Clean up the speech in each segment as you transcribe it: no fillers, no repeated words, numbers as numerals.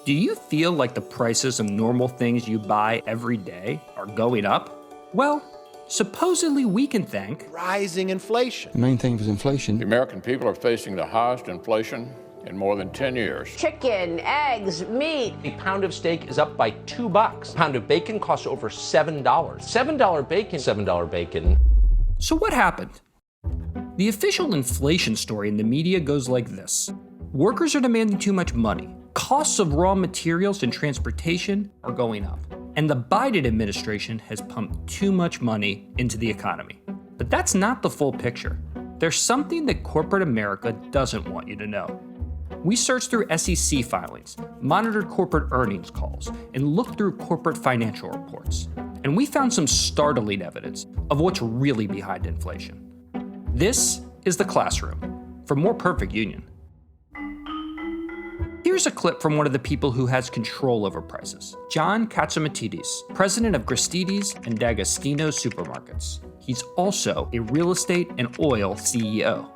Do you feel like the prices of normal things you buy every day are going up? Well, supposedly we can thank rising inflation. The main thing is inflation. The American people are facing the highest inflation in more than 10 years. Chicken, eggs, meat. A pound of steak is up by $2. A pound of bacon costs over $7. $7 bacon, $7 bacon. So what happened? The official inflation story in the media goes like this. Workers are demanding too much money. Costs of raw materials and transportation are going up. And the Biden administration has pumped too much money into the economy. But that's not the full picture. There's something that corporate America doesn't want you to know. We searched through SEC filings, monitored corporate earnings calls, and looked through corporate financial reports. And we found some startling evidence of what's really behind inflation. This is The Classroom for More Perfect Union. Here's a clip from one of the people who has control over prices, John Katsamatidis, president of Gristedes and D'Agostino supermarkets. He's also a real estate and oil CEO.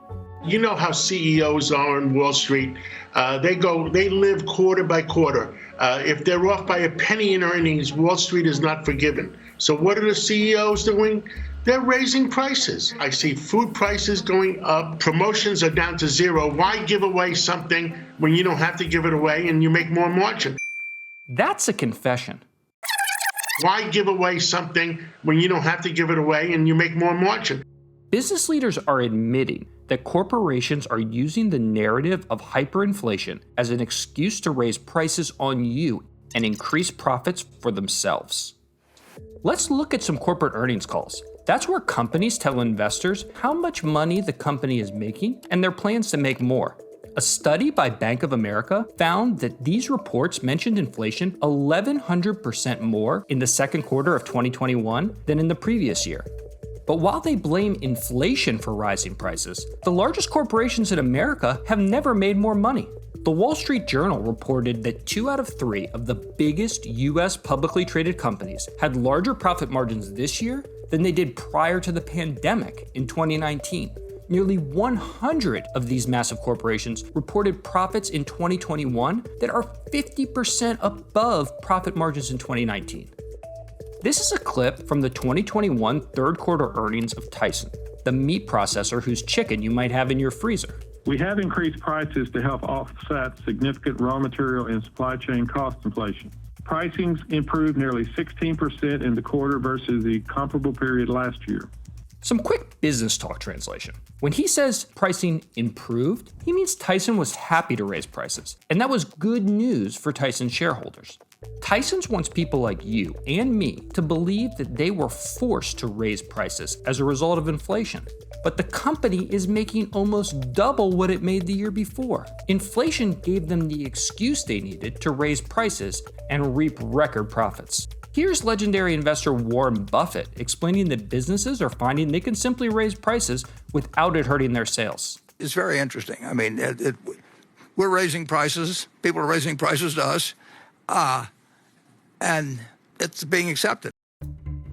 You know how CEOs are on Wall Street. They live quarter by quarter. If they're off by a penny in earnings, Wall Street is not forgiven. So what are the CEOs doing? They're raising prices. I see food prices going up. Promotions are down to zero. Why give away something when you don't have to give it away and you make more margin? That's a confession. Why give away something when you don't have to give it away and you make more margin? Business leaders are admitting that corporations are using the narrative of hyperinflation as an excuse to raise prices on you and increase profits for themselves. Let's look at some corporate earnings calls. That's where companies tell investors how much money the company is making and their plans to make more. A study by Bank of America found that these reports mentioned inflation 1,100% more in the second quarter of 2021 than in the previous year. But while they blame inflation for rising prices, the largest corporations in America have never made more money. The Wall Street Journal reported that 2 out of 3 of the biggest U.S. publicly traded companies had larger profit margins this year than they did prior to the pandemic in 2019. Nearly 100 of these massive corporations reported profits in 2021 that are 50% above profit margins in 2019. This is a clip from the 2021 third quarter earnings of Tyson, the meat processor whose chicken you might have in your freezer. We have increased prices to help offset significant raw material and supply chain cost inflation. Pricings improved nearly 16% in the quarter versus the comparable period last year. Some quick business talk translation. When he says pricing improved, he means Tyson was happy to raise prices, and that was good news for Tyson shareholders. Tyson's wants people like you and me to believe that they were forced to raise prices as a result of inflation. But the company is making almost double what it made the year before. Inflation gave them the excuse they needed to raise prices and reap record profits. Here's legendary investor Warren Buffett explaining that businesses are finding they can simply raise prices without it hurting their sales. It's very interesting. I mean, we're raising prices. People are raising prices to us. And it's being accepted.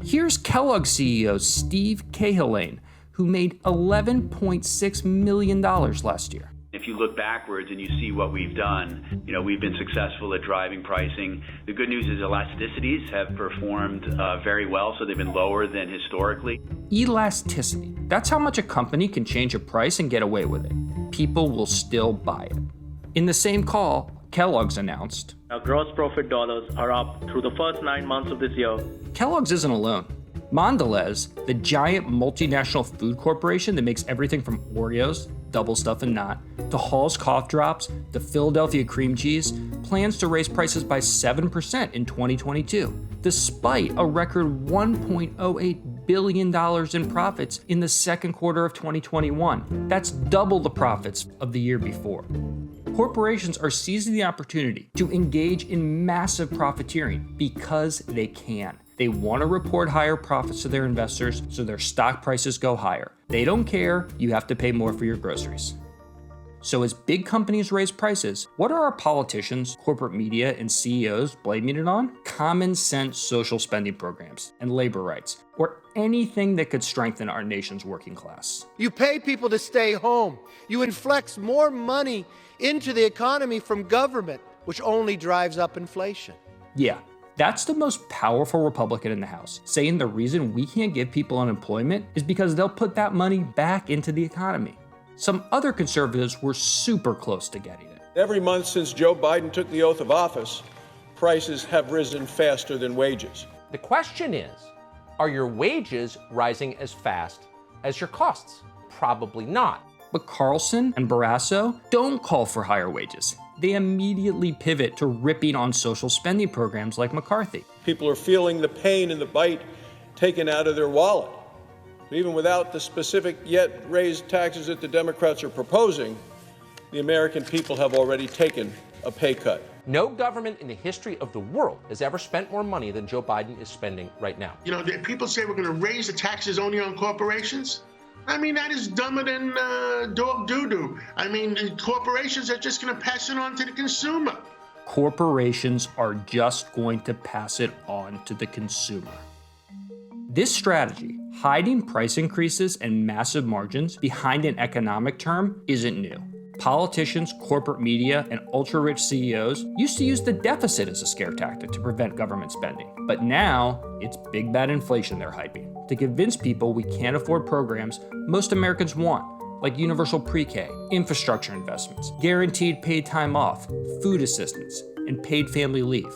Here's Kellogg CEO Steve Cahillane, who made $11.6 million last year. If you look backwards and you see what we've done, we've been successful at driving pricing. The good news is elasticities have performed very well, so they've been lower than historically. Elasticity. That's how much a company can change a price and get away with it. People will still buy it. In the same call, Kellogg's announced, our gross profit dollars are up through the first 9 months of this year. Kellogg's isn't alone. Mondelez, the giant multinational food corporation that makes everything from Oreos, double stuff and not, to Hall's cough drops, to Philadelphia cream cheese, plans to raise prices by 7% in 2022, despite a record $1.08 billion in profits in the second quarter of 2021. That's double the profits of the year before. Corporations are seizing the opportunity to engage in massive profiteering because they can. They want to report higher profits to their investors so their stock prices go higher. They don't care, you have to pay more for your groceries. So as big companies raise prices, what are our politicians, corporate media, and CEOs blaming it on? Common sense social spending programs and labor rights, or anything that could strengthen our nation's working class. You pay people to stay home. You inflect more money into the economy from government. which only drives up inflation. Yeah, that's the most powerful Republican in the House, saying the reason we can't give people unemployment is because they'll put that money back into the economy. Some other conservatives were super close to getting it. Every month since Joe Biden took the oath of office, prices have risen faster than wages. The question is, are your wages rising as fast as your costs? Probably not. But Carlson and Barrasso don't call for higher wages. They immediately pivot to ripping on social spending programs like McCarthy. People are feeling the pain and the bite taken out of their wallet. Even without the specific yet raised taxes that the Democrats are proposing, the American people have already taken a pay cut. No government in the history of the world has ever spent more money than Joe Biden is spending right now. You know, people say we're going to raise the taxes only on corporations. I mean, that is dumber than dog doo-doo. I mean, corporations are just going to pass it on to the consumer. Corporations are just going to pass it on to the consumer. This strategy, hiding price increases and massive margins behind an economic term, isn't new. Politicians, corporate media, and ultra-rich CEOs used to use the deficit as a scare tactic to prevent government spending. But now, it's big bad inflation they're hyping to convince people we can't afford programs most Americans want, like universal pre-K, infrastructure investments, guaranteed paid time off, food assistance, and paid family leave.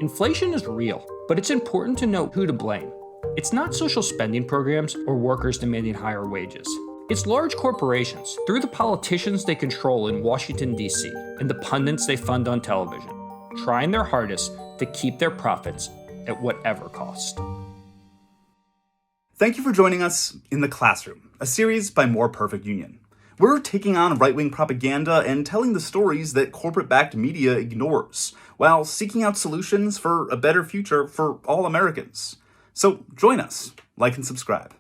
Inflation is real, but it's important to know who to blame. It's not social spending programs or workers demanding higher wages. It's large corporations, through the politicians they control in Washington, D.C., and the pundits they fund on television, trying their hardest to keep their profits at whatever cost. Thank you for joining us in The Classroom, a series by More Perfect Union. We're taking on right-wing propaganda and telling the stories that corporate-backed media ignores, while seeking out solutions for a better future for all Americans. So join us, like and subscribe.